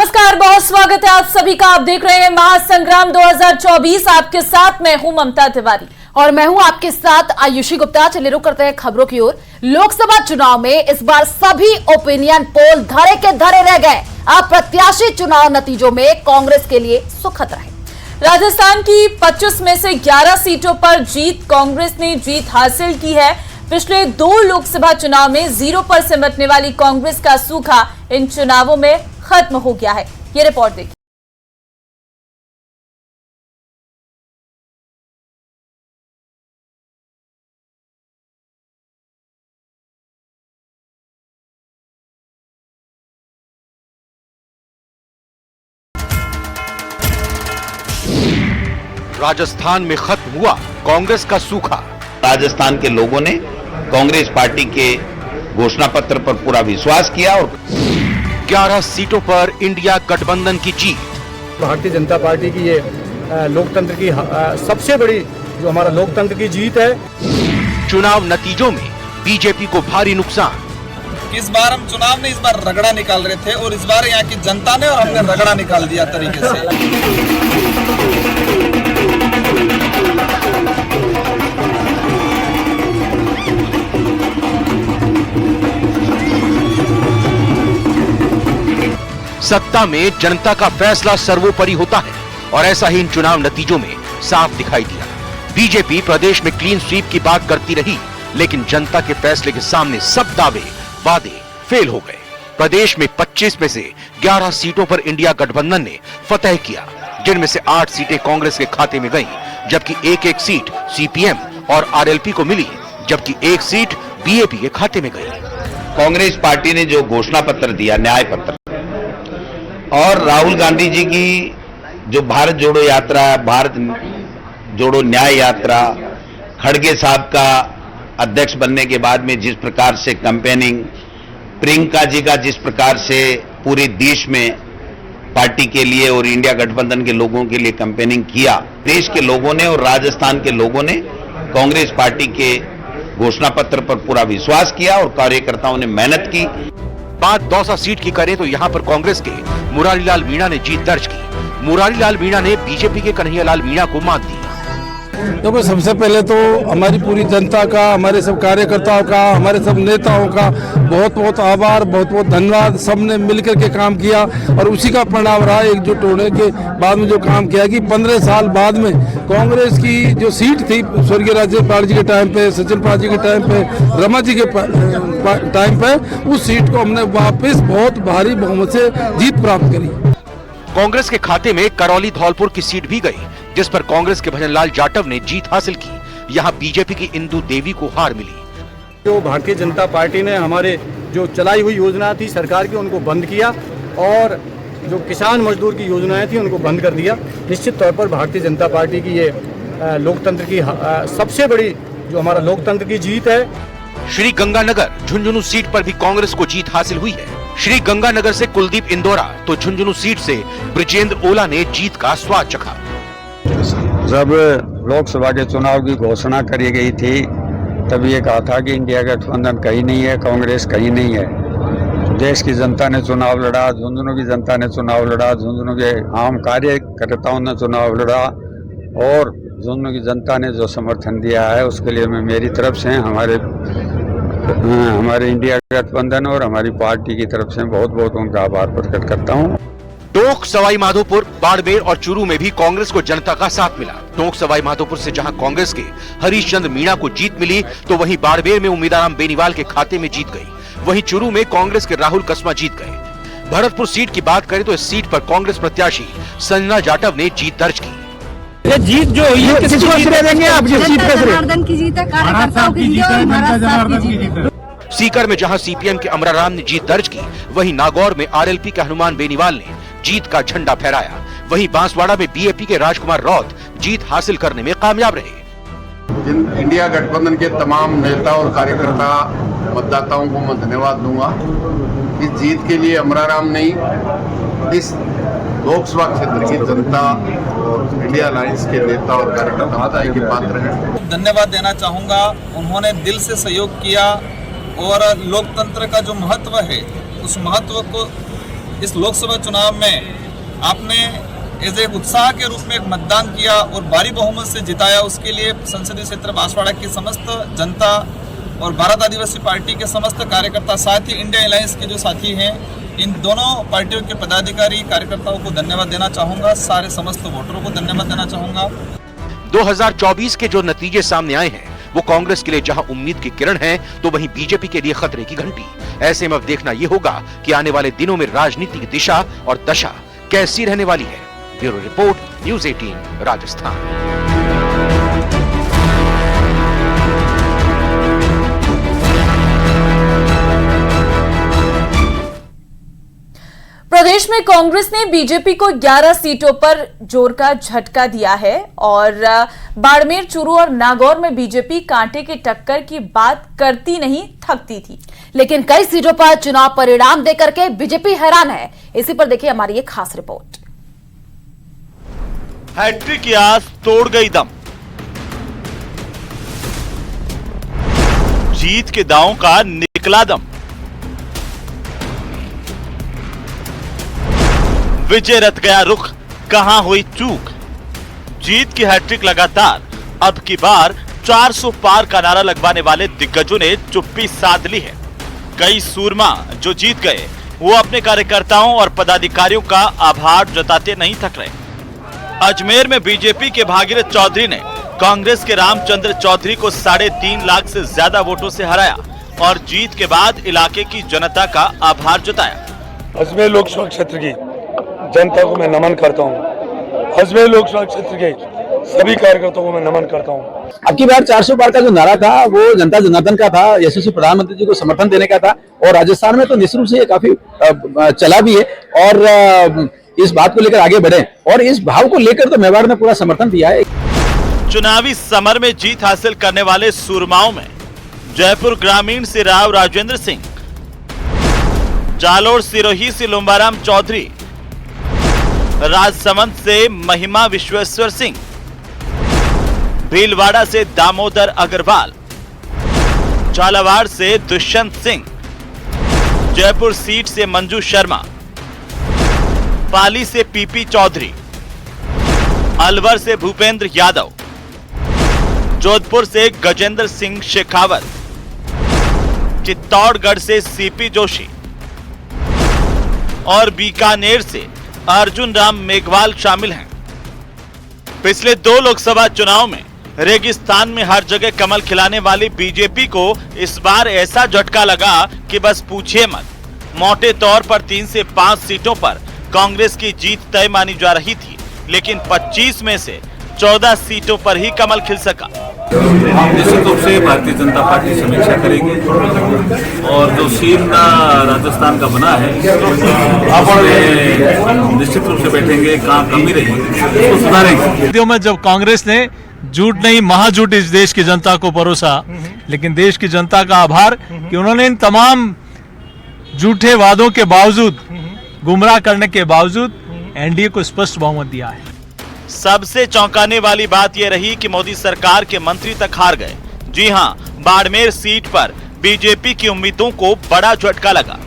नमस्कार, बहुत स्वागत है आप सभी का। आप देख रहे हैं महासंग्राम 2024। आपके साथ मैं हूं ममता तिवारी और मैं हूं आपके साथ आयुषी गुप्ता। चलिए रुक करते हैं खबरों की ओर। लोकसभा चुनाव में इस बार सभी ओपिनियन पोल धरे के धरे रह गए। अप्रत्याशित चुनाव नतीजों में कांग्रेस के लिए सुखद रहे। राजस्थान की 25 में से 11 सीटों पर जीत कांग्रेस ने जीत हासिल की है। पिछले 2 लोकसभा चुनाव में 0 पर सिमटने वाली कांग्रेस का सूखा इन चुनावों में खत्म हो गया है। ये रिपोर्ट देखिए। राजस्थान में खत्म हुआ कांग्रेस का सूखा। राजस्थान के लोगों ने कांग्रेस पार्टी के घोषणा पत्र पर पूरा विश्वास किया और 11 सीटों पर इंडिया गठबंधन की जीत। भारतीय जनता पार्टी की ये लोकतंत्र की सबसे बड़ी जो हमारा लोकतंत्र की जीत है। चुनाव नतीजों में बीजेपी को भारी नुकसान। इस बार हम चुनाव में इस बार रगड़ा निकाल रहे थे और इस बार यहाँ की जनता ने और हमने रगड़ा निकाल दिया तरीके से। सत्ता में जनता का फैसला सर्वोपरि होता है और ऐसा ही इन चुनाव नतीजों में साफ दिखाई दिया। बीजेपी प्रदेश में क्लीन स्वीप की बात करती रही, लेकिन जनता के फैसले के सामने सब दावे वादे फेल हो गए। प्रदेश में 25 में से 11 सीटों पर इंडिया गठबंधन ने फतह किया, जिनमें से 8 सीटें कांग्रेस के खाते में गईं, जबकि एक सीट सीपीएम और आरएलपी को मिली, जबकि 1 सीट बीएपी के खाते में गई। कांग्रेस पार्टी ने जो घोषणा पत्र दिया, न्याय पत्र, और राहुल गांधी जी की जो भारत जोड़ो यात्रा, भारत जोड़ो न्याय यात्रा, खड़गे साहब का अध्यक्ष बनने के बाद में जिस प्रकार से कैंपेनिंग, प्रियंका जी का जिस प्रकार से पूरे देश में पार्टी के लिए और इंडिया गठबंधन के लोगों के लिए कैंपेनिंग किया, देश के लोगों ने और राजस्थान के लोगों ने कांग्रेस पार्टी के घोषणा पत्र पर पूरा विश्वास किया और कार्यकर्ताओं ने मेहनत की। बात दौसा सीट की करें तो यहां पर कांग्रेस के मुरारीलाल मीणा ने जीत दर्ज की। मुरारीलाल मीणा ने बीजेपी के कन्हैयालाल मीणा को मात दी। तो सबसे पहले तो हमारी पूरी जनता का, हमारे सब कार्यकर्ताओं का, हमारे सब नेताओं का बहुत बहुत आभार, बहुत बहुत धन्यवाद। सबने मिलकर के काम किया और उसी का परिणाम रहा एकजुट होने के बाद में जो काम किया कि 15 साल बाद में कांग्रेस की जो सीट थी स्वर्गीय राज्यपाल जी के टाइम पे, सचिन पाल जी के टाइम पे, रमा जी के टाइम पे, उस सीट को हमने वापस बहुत भारी बहुमत से जीत प्राप्त करी। कांग्रेस के खाते में करौली धौलपुर की सीट भी गई, जिस पर कांग्रेस के भजनलाल जाटव ने जीत हासिल की। यहां बीजेपी की इंदु देवी को हार मिली। जो भारतीय जनता पार्टी ने हमारे जो चलाई हुई योजना थी सरकार की, उनको बंद किया और जो किसान मजदूर की योजनाएं थी उनको बंद कर दिया। निश्चित तौर पर भारतीय जनता पार्टी की ये लोकतंत्र की सबसे बड़ी जो हमारा लोकतंत्र की जीत है। श्री गंगानगर झुंझुनू सीट पर भी कांग्रेस को जीत हासिल हुई है। श्री गंगानगर से कुलदीप इंदौरा तो झुंझुनू सीट से ब्रजेंद्र ओला ने जीत का स्वाद चखा। जब लोकसभा के चुनाव की घोषणा करी गई थी तब ये कहा था कि इंडिया गठबंधन कहीं नहीं है, कांग्रेस कहीं नहीं है। देश की जनता ने चुनाव लड़ा, झुंझुनू की जनता ने चुनाव लड़ा, झुंझुनू के आम कार्यकर्ताओं ने चुनाव लड़ा और झुंझुनू की जनता ने जो समर्थन दिया है उसके लिए मैं मेरी तरफ से हमारे इंडिया गठबंधन और हमारी पार्टी की तरफ से बहुत बहुत उनका आभार प्रकट करता हूँ। टोंक, सवाई माधोपुर, बाड़मेर और चूरू में भी कांग्रेस को जनता का साथ मिला। टोंक सवाई माधोपुर से जहां कांग्रेस के हरीश चंद्र मीणा को जीत मिली, तो वहीं बाड़मेर में उम्मीदवार बेनीवाल के खाते में जीत गई। वहीं चूरू में कांग्रेस के राहुल कसमा जीत गए। भरतपुर सीट की बात करें तो इस सीट पर कांग्रेस प्रत्याशी संजना जाटव ने जीत दर्ज की। ये जीत जो हुई है किसको श्रेय देंगे आप? ये जीत का श्रेय सीकर में जहां सीपीएम के अमराराम ने जीत दर्ज की, वहीं नागौर में आरएलपी के हनुमान बेनीवाल ने जीत का झंडा फहराया। वहीं बांसवाड़ा में बीएपी के राजकुमार रौत जीत हासिल करने में कामयाब रहे। इंडिया गठबंधन के तमाम नेता और कार्यकर्ता मतदाताओं को मैं धन्यवाद दूंगा। इस जीत के लिए अमराराम नहीं, इस लोकसभा क्षेत्र की जनता और इंडिया अलायंस के नेता और कार्यकर्ता बधाई के पात्र हैं। धन्यवाद देना चाहूँगा, उन्होंने दिल से सहयोग किया और लोकतंत्र का जो महत्व है उस महत्व को इस लोकसभा चुनाव में आपने एज एक उत्साह के रूप में एक मतदान किया और भारी बहुमत से जिताया, उसके लिए संसदीय क्षेत्र बांसवाड़ा की समस्त जनता और भारत आदिवासी पार्टी के समस्त कार्यकर्ता, साथ ही इंडिया अलायंस के जो साथी हैं, इन दोनों पार्टियों के पदाधिकारी कार्यकर्ताओं को धन्यवाद देना चाहूँगा। सारे समस्त वोटरों को धन्यवाद देना चाहूँगा। 2024 के जो नतीजे सामने आए हैं वो कांग्रेस के लिए जहां उम्मीद की किरण है तो वहीं बीजेपी के लिए खतरे की घंटी। ऐसे में अब देखना यह होगा कि आने वाले दिनों में राजनीति की दिशा और दशा कैसी रहने वाली है। Bureau report, news 18 Rajasthan. प्रदेश में कांग्रेस ने बीजेपी को 11 सीटों पर जोर का झटका दिया है और बाड़मेर, चूरू और नागौर में बीजेपी कांटे की टक्कर की बात करती नहीं थकती थी, लेकिन कई सीटों पर चुनाव परिणाम देकर के बीजेपी हैरान है। इसी पर देखिए हमारी एक खास रिपोर्ट। हैट्रिक की आस तोड़ गई दम, जीत के दांव का निकला दम, विजय रथ गया रुख, कहां हुई चूक, जीत की हैट्रिक लगातार। अब की बार 400 पार का नारा लगवाने वाले दिग्गजों ने चुप्पी साध ली है। कई सूरमा जो जीत गए वो अपने कार्यकर्ताओं और पदाधिकारियों का आभार जताते नहीं थक रहे। अजमेर में बीजेपी के भागीरथ चौधरी ने कांग्रेस के रामचंद्र चौधरी को 3.5 लाख से ज्यादा वोटों से हराया और जीत के बाद इलाके की जनता का आभार जताया। अजमेर लोकसभा क्षेत्र की जनता को मैं नमन करता हूँ। अजमेर लोकसभा क्षेत्र के सभी कार्यकर्ताओं को मैं नमन करता हूँ। अब की बार 400 पार का जो नारा था वो जनता जनार्दन का था, यशस्वी प्रधानमंत्री जी को समर्थन देने का था और राजस्थान में तो निश्चित रूप से ये काफी चला भी है और इस बात को लेकर आगे बढ़े और इस भाव को लेकर तो मेवाड़ ने पूरा समर्थन दिया है। चुनावी समर में जीत हासिल करने वाले सूरमाओं में जयपुर ग्रामीण से राव राजेंद्र सिंह, जालोर सिरोही से लुम्बाराम चौधरी, राजसमंद से महिमा विश्वेश्वर सिंह, भीलवाड़ा से दामोदर अग्रवाल, झालावाड़ से दुष्यंत सिंह, जयपुर सीट से मंजू शर्मा, पाली से पीपी चौधरी, अलवर से भूपेंद्र यादव, जोधपुर से गजेंद्र सिंह शेखावत, चित्तौड़गढ़ से सीपी जोशी और बीकानेर से अर्जुन राम मेघवाल शामिल हैं। पिछले 2 लोकसभा चुनाव में रेगिस्तान में हर जगह कमल खिलाने वाली बीजेपी को इस बार ऐसा झटका लगा कि बस पूछिए मत। मोटे तौर पर 3 से 5 सीटों पर कांग्रेस की जीत तय मानी जा रही थी, लेकिन 25 में से 14 सीटों पर ही कमल खिल सका। निश्चित रूप से भारतीय जनता पार्टी समीक्षा करेगी और जो सीन का राजस्थान का बना है निश्चित रूप से बैठेंगे, कहाँ कमी रही उसको सुधारेंगे। में जब कांग्रेस ने झूठ नहीं महाझूठ इस देश की जनता को परोसा, लेकिन देश की जनता का आभार कि उन्होंने इन तमाम झूठे वादों के बावजूद, गुमराह करने के बावजूद एनडीए को स्पष्ट बहुमत दिया है। सबसे चौंकाने वाली बात यह रही कि मोदी सरकार के मंत्री तक हार गए। जी हां, बाड़मेर सीट पर बीजेपी की उम्मीदों को बड़ा झटका लगा।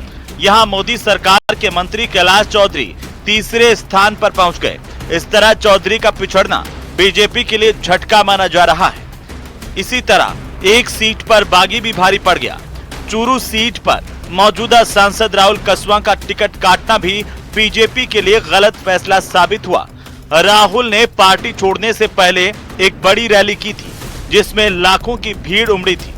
यहां मोदी सरकार के मंत्री कैलाश चौधरी तीसरे स्थान पर पहुंच गए। इस तरह चौधरी का पिछड़ना बीजेपी के लिए झटका माना जा रहा है। इसी तरह एक सीट पर बागी भी भारी पड़ गया। चूरू सीट पर मौजूदा सांसद राहुल कसवां का टिकट काटना भी बीजेपी के लिए गलत फैसला साबित हुआ। राहुल ने पार्टी छोड़ने से पहले एक बड़ी रैली की थी, जिसमें लाखों की भीड़ उमड़ी थी।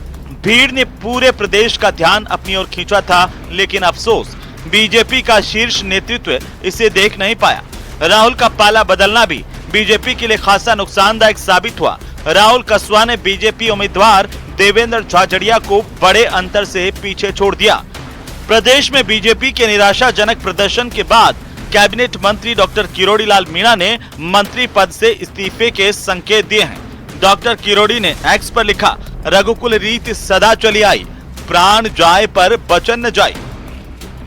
भीड़ ने पूरे प्रदेश का ध्यान अपनी ओर खींचा था, लेकिन अफसोस बीजेपी का शीर्ष नेतृत्व इसे देख नहीं पाया। राहुल का पाला बदलना भी बीजेपी के लिए खासा नुकसानदायक साबित हुआ। राहुल कसवा ने बीजेपी उम्मीदवार देवेंद्र झाझड़िया को बड़े अंतर से पीछे छोड़ दिया। प्रदेश में बीजेपी के निराशाजनक प्रदर्शन के बाद कैबिनेट मंत्री डॉक्टर किरोड़ी लाल मीणा ने मंत्री पद से इस्तीफे के संकेत दिए हैं। डॉक्टर किरोड़ी ने एक्स पर लिखा, रघुकुल रीत सदा चली आई, प्राण जाए पर बचन न जाए।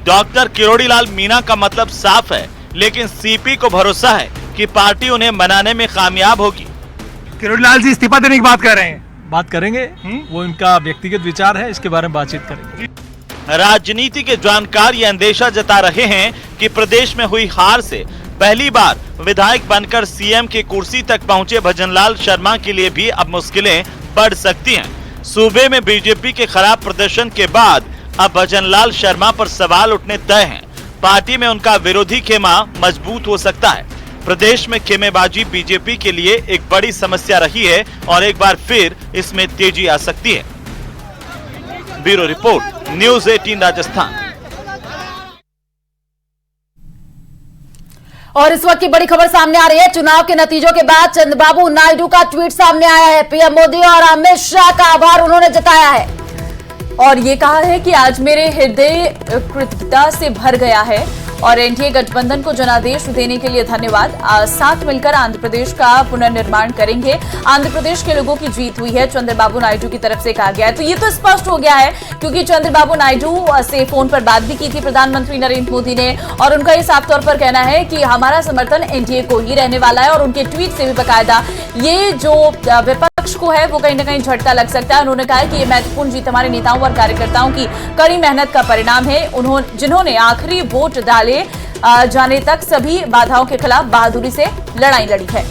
डॉक्टर किरोड़ी लाल मीणा का मतलब साफ है, लेकिन सीपी को भरोसा है कि पार्टी उन्हें मनाने में कामयाब होगी। किरोड़ी लाल जी इस्तीफा देने की बात कर रहे हैं। बात करेंगे, वो इनका व्यक्तिगत विचार है, इसके बारे में बातचीत करेंगे। राजनीति के जानकार ये अंदेशा जता रहे हैं कि कि प्रदेश में हुई हार से पहली बार विधायक बनकर सीएम की कुर्सी तक पहुंचे भजनलाल शर्मा के लिए भी अब मुश्किलें बढ़ सकती हैं। सूबे में बीजेपी के खराब प्रदर्शन के बाद अब भजनलाल शर्मा पर सवाल उठने तय हैं। पार्टी में उनका विरोधी खेमा मजबूत हो सकता है। प्रदेश में खेमेबाजी बीजेपी के लिए एक बड़ी समस्या रही है और एक बार फिर इसमें तेजी आ सकती है। Bureau report, news 18 Rajasthan. और इस वक्त की बड़ी खबर सामने आ रही है। चुनाव के नतीजों के बाद चंद्रबाबू नायडू का ट्वीट सामने आया है। पीएम मोदी और अमित शाह का आभार उन्होंने जताया है और ये कहा है कि आज मेरे हृदय कृतज्ञता से भर गया है और एनडीए गठबंधन को जनादेश देने के लिए धन्यवाद। साथ मिलकर आंध्र प्रदेश का पुनर्निर्माण करेंगे। आंध्र प्रदेश के लोगों की जीत हुई है, चंद्रबाबू नायडू की तरफ से कहा गया है। तो ये तो स्पष्ट हो गया है क्योंकि चंद्रबाबू नायडू से फोन पर बात भी की थी प्रधानमंत्री नरेंद्र मोदी ने और उनका ये साफ तौर पर कहना है कि हमारा समर्थन एनडीए को ही रहने वाला है। और उनके ट्वीट से भी बकायदा ये जो विपक्ष को है वो कहीं ना कहीं झटका लग सकता है। उन्होंने कहा कि ये महत्वपूर्ण जीत हमारे नेताओं और कार्यकर्ताओं की कड़ी मेहनत का परिणाम है। जिन्होंने आखिरी वोट डाले जाने तक सभी बाधाओं के खिलाफ बहादुरी से लड़ाई लड़ी है।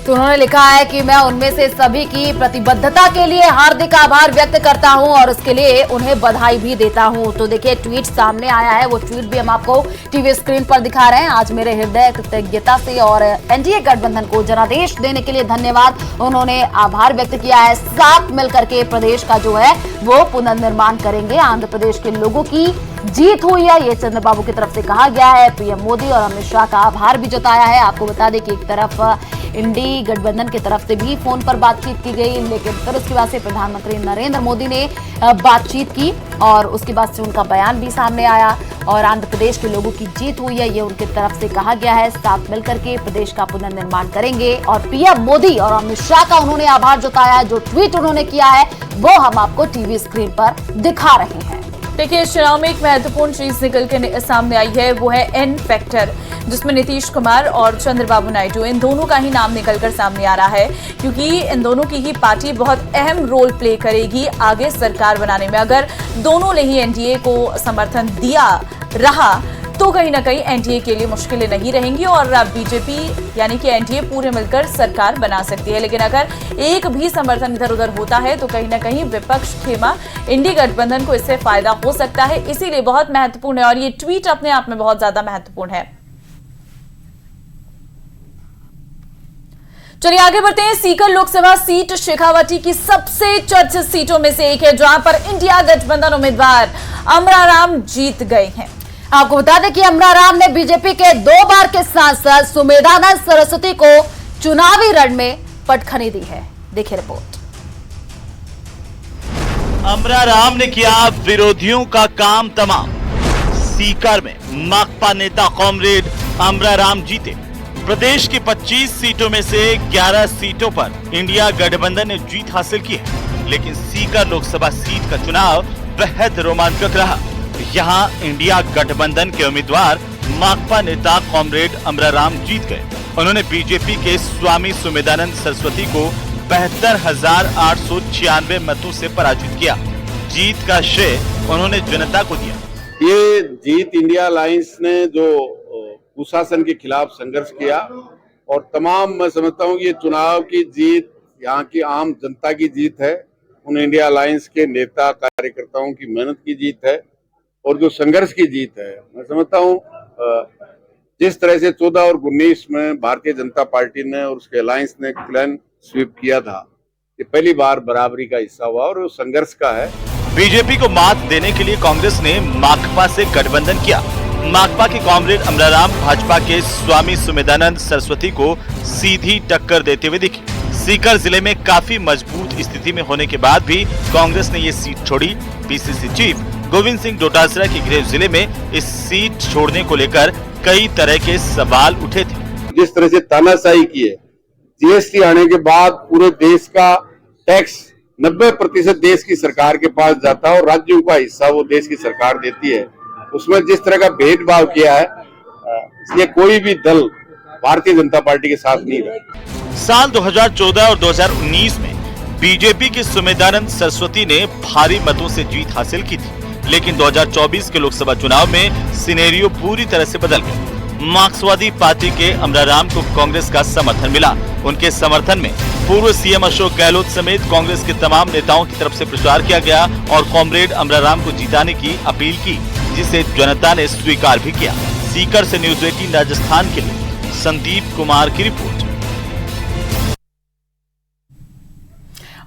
तो उन्होंने लिखा है कि मैं उनमें से सभी की प्रतिबद्धता के लिए हार्दिक आभार व्यक्त करता हूं और उसके लिए उन्हें बधाई भी देता हूं। तो देखिए ट्वीट सामने आया है, वो ट्वीट भी हम आपको टीवी स्क्रीन पर दिखा रहे हैं। आज मेरे हृदय कृतज्ञता से और एनडीए गठबंधन को जनादेश देने के लिए धन्यवाद। उन्होंने आभार व्यक्त किया है। साथ मिलकर के प्रदेश का जो है वो पुनर्निर्माण करेंगे। आंध्र प्रदेश के लोगों की जीत हुई है, ये चंद्रबाबू की तरफ से कहा गया है। पीएम मोदी और अमित शाह का आभार भी जताया है। आपको बता दें कि एक तरफ इंडी गठबंधन की तरफ से भी फोन पर बातचीत की गई, लेकिन फिर उसके बाद से प्रधानमंत्री नरेंद्र मोदी ने बातचीत की और उसके बाद से उनका बयान भी सामने आया और आंध्र प्रदेश के लोगों की जीत हुई है, ये उनकी तरफ से कहा गया है। साथ मिलकर के प्रदेश का पुनर्निर्माण करेंगे और पीएम मोदी और अमित शाह का उन्होंने आभार जताया। जो ट्वीट उन्होंने किया है वो हम आपको टीवी स्क्रीन पर दिखा रहे हैं। देखिए, इस चुनाव में एक महत्वपूर्ण चीज निकल के सामने आई है, वो है एन फैक्टर, जिसमें नीतीश कुमार और चंद्रबाबू नायडू इन दोनों का ही नाम निकलकर सामने आ रहा है क्योंकि इन दोनों की ही पार्टी बहुत अहम रोल प्ले करेगी आगे सरकार बनाने में। अगर दोनों ने ही एनडीए को समर्थन दिया रहा तो कहीं ना कहीं एनडीए के लिए मुश्किलें नहीं रहेंगी और बीजेपी यानी कि एनडीए पूरे मिलकर सरकार बना सकती है। लेकिन अगर एक भी समर्थन इधर उधर होता है तो कहीं ना कहीं विपक्ष खेमा इंडी गठबंधन को इससे फायदा हो सकता है। इसीलिए बहुत महत्वपूर्ण है और ये ट्वीट अपने आप में बहुत ज्यादा महत्वपूर्ण है। चलिए आगे बढ़ते हैं। सीकर लोकसभा सीट शेखावाटी की सबसे चर्चित सीटों में से एक है जहां पर इंडिया गठबंधन उम्मीदवार अमराराम जीत गए हैं। आपको बता दें कि अमराराम ने बीजेपी के 2 बार के सांसद सुमेधानंद सरस्वती को चुनावी रण में पटखनी दी है। देखिए रिपोर्ट। अमराराम ने किया विरोधियों का काम तमाम। सीकर में माकपा नेता कॉमरेड अमराराम जीते। प्रदेश की 25 सीटों में से 11 सीटों पर इंडिया गठबंधन ने जीत हासिल की है, लेकिन सीकर लोकसभा सीट का चुनाव बेहद रोमांचक रहा। यहाँ इंडिया गठबंधन के उम्मीदवार माकपा नेता कॉमरेड अमराराम जीत गए। उन्होंने बीजेपी के स्वामी सुमेधानंद सरस्वती को 72,896 मतों से पराजित किया। जीत का श्रेय उन्होंने जनता को दिया। ये जीत इंडिया अलायंस ने जो कुशासन के खिलाफ संघर्ष किया और तमाम मैं समझता हूँ ये चुनाव की जीत यहाँ की आम जनता की जीत है, उन इंडिया अलायंस के नेता कार्यकर्ताओं की मेहनत की जीत है और जो संघर्ष की जीत है। मैं समझता हूँ जिस तरह से 14 और 19 में भारतीय जनता पार्टी ने और उसके अलायंस ने क्लीन स्वीप किया था, ये पहली बार बराबरी का हिस्सा हुआ और वो संघर्ष का है। बीजेपी को मात देने के लिए कांग्रेस ने माकपा से गठबंधन किया। माकपा के कॉमरेड अमराराम भाजपा के स्वामी सुमेधानंद सरस्वती को सीधी टक्कर देते हुए दिखे। सीकर जिले में काफी मजबूत स्थिति में होने के बाद भी कांग्रेस ने ये सीट छोड़ी। पीसीसी चीफ गोविंद सिंह डोटासरा के गृह जिले में इस सीट छोड़ने को लेकर कई तरह के सवाल उठे थे। जिस तरह से तानाशाही की है, जीएसटी आने के बाद पूरे देश का टैक्स 90% देश की सरकार के पास जाता है और राज्यों का हिस्सा वो देश की सरकार देती है, उसमें जिस तरह का भेदभाव किया है, इसलिए कोई भी दल भारतीय जनता पार्टी के साथ नहीं रहा। साल 2014 और 2019 में बीजेपी के सुमेधानंद सरस्वती ने भारी मतों से जीत हासिल की थी। लेकिन 2024 के लोकसभा चुनाव में सिनेरियो पूरी तरह से बदल गया। मार्क्सवादी पार्टी के अमराराम को कांग्रेस का समर्थन मिला। उनके समर्थन में पूर्व सीएम अशोक गहलोत समेत कांग्रेस के तमाम नेताओं की तरफ से प्रचार किया गया और कॉमरेड अमराराम को जिताने की अपील की, जिसे जनता ने स्वीकार भी किया। सीकर से न्यूज 18 राजस्थान के लिए संदीप कुमार की रिपोर्ट।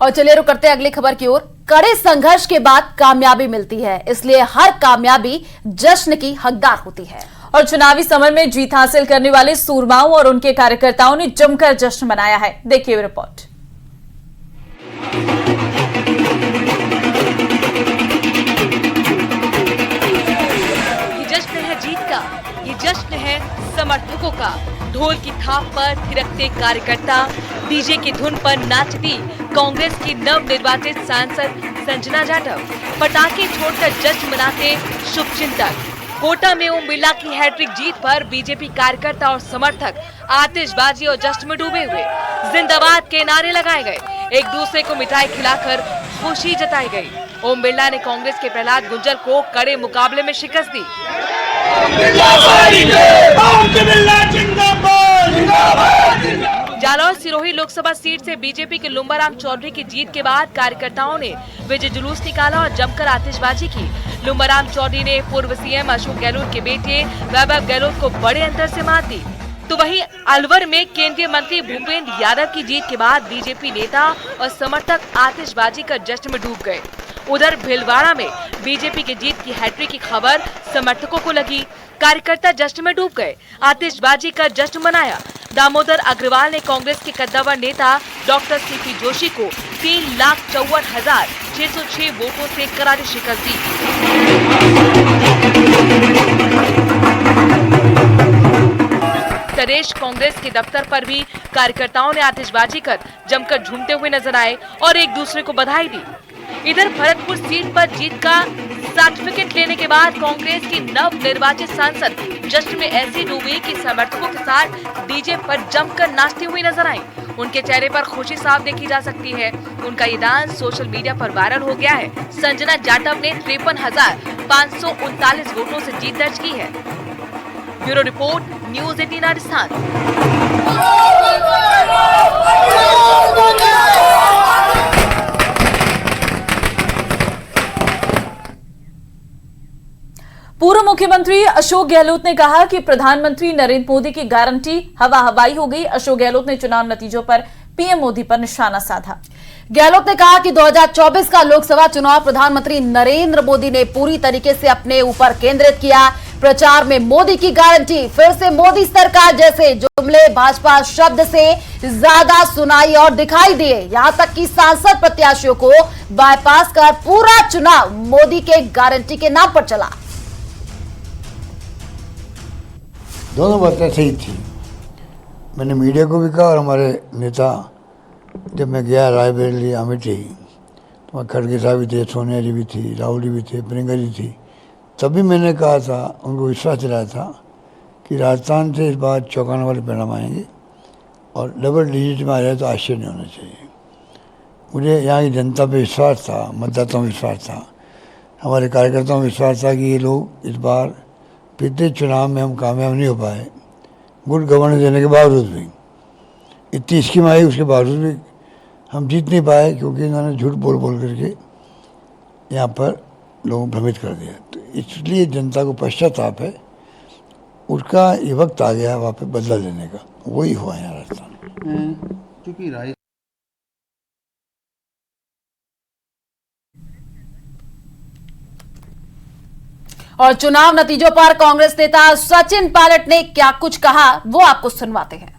और चलिए रुक करते हैं अगली खबर की ओर। कड़े संघर्ष के बाद कामयाबी मिलती है, इसलिए हर कामयाबी जश्न की हकदार होती है। और चुनावी समर में जीत हासिल करने वाले सूरमाओं और उनके कार्यकर्ताओं ने जमकर जश्न मनाया है। देखिए रिपोर्ट। ये जश्न है जीत का, ये जश्न है समर्थकों का। ढोल की थाप पर थिरकते कार्यकर्ता, डीजे की धुन पर नाचती कांग्रेस की नवनिर्वाचित सांसद संजना जाटव, पटाखे छोड़कर जश्न मनाते शुभचिंतक। कोटा में ओम बिरला की हैट्रिक जीत पर बीजेपी कार्यकर्ता और समर्थक आतिशबाजी और जश्न में डूबे हुए। जिंदाबाद के नारे लगाए गए, एक दूसरे को मिठाई खिलाकर खुशी जताई गई। ओम बिरला ने कांग्रेस के प्रहलाद गुंजर को कड़े मुकाबले में शिकस्त दी। जालौर सिरोही लोकसभा सीट से बीजेपी के लुम्बाराम चौधरी की जीत के बाद कार्यकर्ताओं ने विजय जुलूस निकाला और जमकर आतिशबाजी की। लुम्बाराम चौधरी ने पूर्व सीएम अशोक गहलोत के बेटे वैभव गहलोत को बड़े अंतर से मात दी। तो वहीं अलवर में केंद्रीय मंत्री भूपेंद्र यादव की जीत के बाद बीजेपी नेता और समर्थक आतिशबाजी कर जश्न में डूब गए। उधर भीलवाड़ा में बीजेपी की जीत की हैट्रिक की खबर समर्थकों को लगी। कार्यकर्ता जश्न में डूब गए, आतिशबाजी कर जश्न मनाया। दामोदर अग्रवाल ने कांग्रेस के कद्दावर नेता डॉक्टर सीपी जोशी को 3,54,606 वोटों से करारी शिकस्त दी। प्रदेश कांग्रेस के दफ्तर पर भी कार्यकर्ताओं ने आतिशबाजी कर जमकर झूमते हुए नजर आए और एक दूसरे को बधाई दी। इधर भरतपुर सीट पर जीत का सर्टिफिकेट लेने के बाद कांग्रेस की नव निर्वाचित सांसद जश्न में ऐसी डूबी कि समर्थकों के साथ डीजे पर जमकर नाचती हुई नजर आई। उनके चेहरे पर खुशी साफ देखी जा सकती है। उनका ये डांस सोशल मीडिया पर वायरल हो गया है। संजना जाटव ने 53,539 वोटों से जीत दर्ज की है। Bureau report, news 18 Rajasthan. पूर्व मुख्यमंत्री अशोक गहलोत ने कहा कि प्रधानमंत्री नरेंद्र मोदी की गारंटी हवा हवाई हो गई। अशोक गहलोत ने चुनाव नतीजों पर पीएम मोदी पर निशाना साधा। गहलोत ने कहा कि 2024 का लोकसभा चुनाव प्रधानमंत्री नरेंद्र मोदी ने पूरी तरीके से अपने ऊपर केंद्रित किया। प्रचार में मोदी की गारंटी, फिर से मोदी सरकार जैसे जुमले भाजपा शब्द से ज्यादा सुनाई और दिखाई दिए। यहां तक कि सांसद प्रत्याशियों को बाईपास कर पूरा चुनाव मोदी के गारंटी के नाम पर चला। दोनों बातें सही थी। मैंने मीडिया को भी कहा और हमारे नेता, जब मैं गया रायबरेली अमेठी, तो वहाँ खड़गे साहब भी थे, सोनिया जी भी थी, राहुल जी भी थे, प्रियंका जी थी। तभी मैंने कहा था, उनको विश्वास दिलाया था कि राजस्थान से इस बार चौंकाने वाले परिणाम आएंगे और डबल डिजिट में आ जाए तो आश्चर्य नहीं होना चाहिए। मुझे यहाँ की जनता पे विश्वास था, मतदाताओं में विश्वास था, हमारे कार्यकर्ताओं में विश्वास था कि ये लोग इस बार पिछले चुनाव में हम कामयाब नहीं हो पाए, गुड गवर्नेंस देने के बावजूद भी, इतनी स्कीम आई उसके बावजूद भी हम जीत नहीं पाए, क्योंकि इन्होंने झूठ बोल बोल करके यहाँ पर लोगों को भ्रमित कर दिया। तो इसलिए जनता को पश्चाताप है, उसका ये वक्त आ गया वहाँ पे बदला लेने का। वही हुआ है राजस्थान क्योंकि और चुनाव नतीजों पर कांग्रेस नेता सचिन पायलट ने क्या कुछ कहा, वो आपको सुनवाते हैं।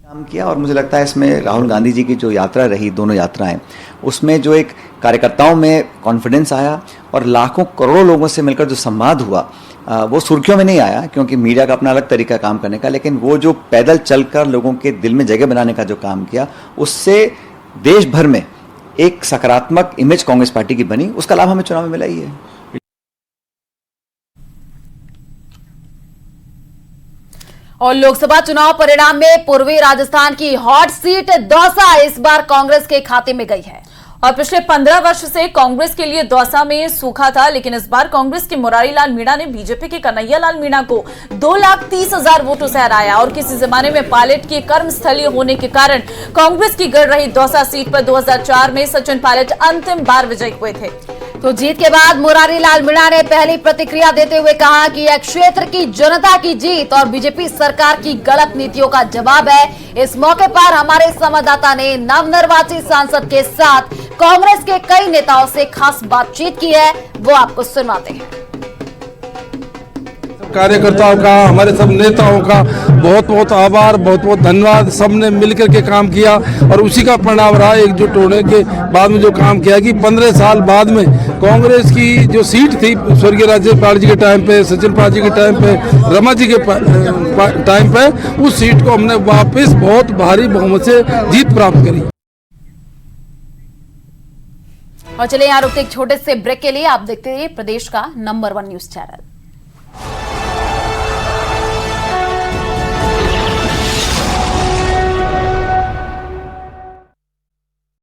काम किया और मुझे लगता है इसमें राहुल गांधी जी की जो यात्रा रही, दोनों यात्राएं, उसमें जो एक कार्यकर्ताओं में कॉन्फिडेंस आया और लाखों करोड़ों लोगों से मिलकर जो संवाद हुआ, वो सुर्खियों में नहीं आया क्योंकि मीडिया का अपना अलग तरीका काम करने का, लेकिन वो जो पैदल चलकर लोगों के दिल में जगह बनाने का जो काम किया, उससे देश भर में एक सकारात्मक इमेज कांग्रेस पार्टी की बनी। उसका लाभ हमें चुनाव में मिला ही है। और लोकसभा चुनाव परिणाम में पूर्वी राजस्थान की हॉट सीट दौसा इस बार कांग्रेस के खाते में गई है। और पिछले 15 वर्ष से कांग्रेस के लिए दौसा में सूखा था, लेकिन इस बार कांग्रेस के मुरारी लाल मीणा ने बीजेपी के कन्हैया लाल मीणा को 2,30,000 वोटों से हराया और किसी जमाने में पायलट की कर्मस्थली होने के कारण कांग्रेस की गढ़ रही दौसा सीट पर 2004 में सचिन पायलट अंतिम बार विजयी हुए थे। तो जीत के बाद मुरारी लाल मीणा ने पहली प्रतिक्रिया देते हुए कहा कि यह क्षेत्र की जनता की जीत और बीजेपी सरकार की गलत नीतियों का जवाब है। इस मौके पर हमारे संवाददाता ने नवनिर्वाचित सांसद के साथ कांग्रेस के कई नेताओं से खास बातचीत की है, वो आपको सुनाते हैं। कार्यकर्ताओं का, हमारे सब नेताओं का बहुत बहुत आभार, बहुत बहुत धन्यवाद। सबने मिलकर के काम किया और उसी का परिणाम रहा एकजुट होने के बाद में जो काम किया कि 15 साल बाद में कांग्रेस की जो सीट थी स्वर्गीय राज्यपाल जी के टाइम पे, सचिन पाल जी के टाइम पे, रमा जी के टाइम पे, उस सीट को हमने वापस बहुत भारी बहुमत से जीत प्राप्त करी। और चलिए यहाँ रुकते एक छोटे से ब्रेक के लिए। आप देखते रहिए प्रदेश का नंबर 1 न्यूज चैनल।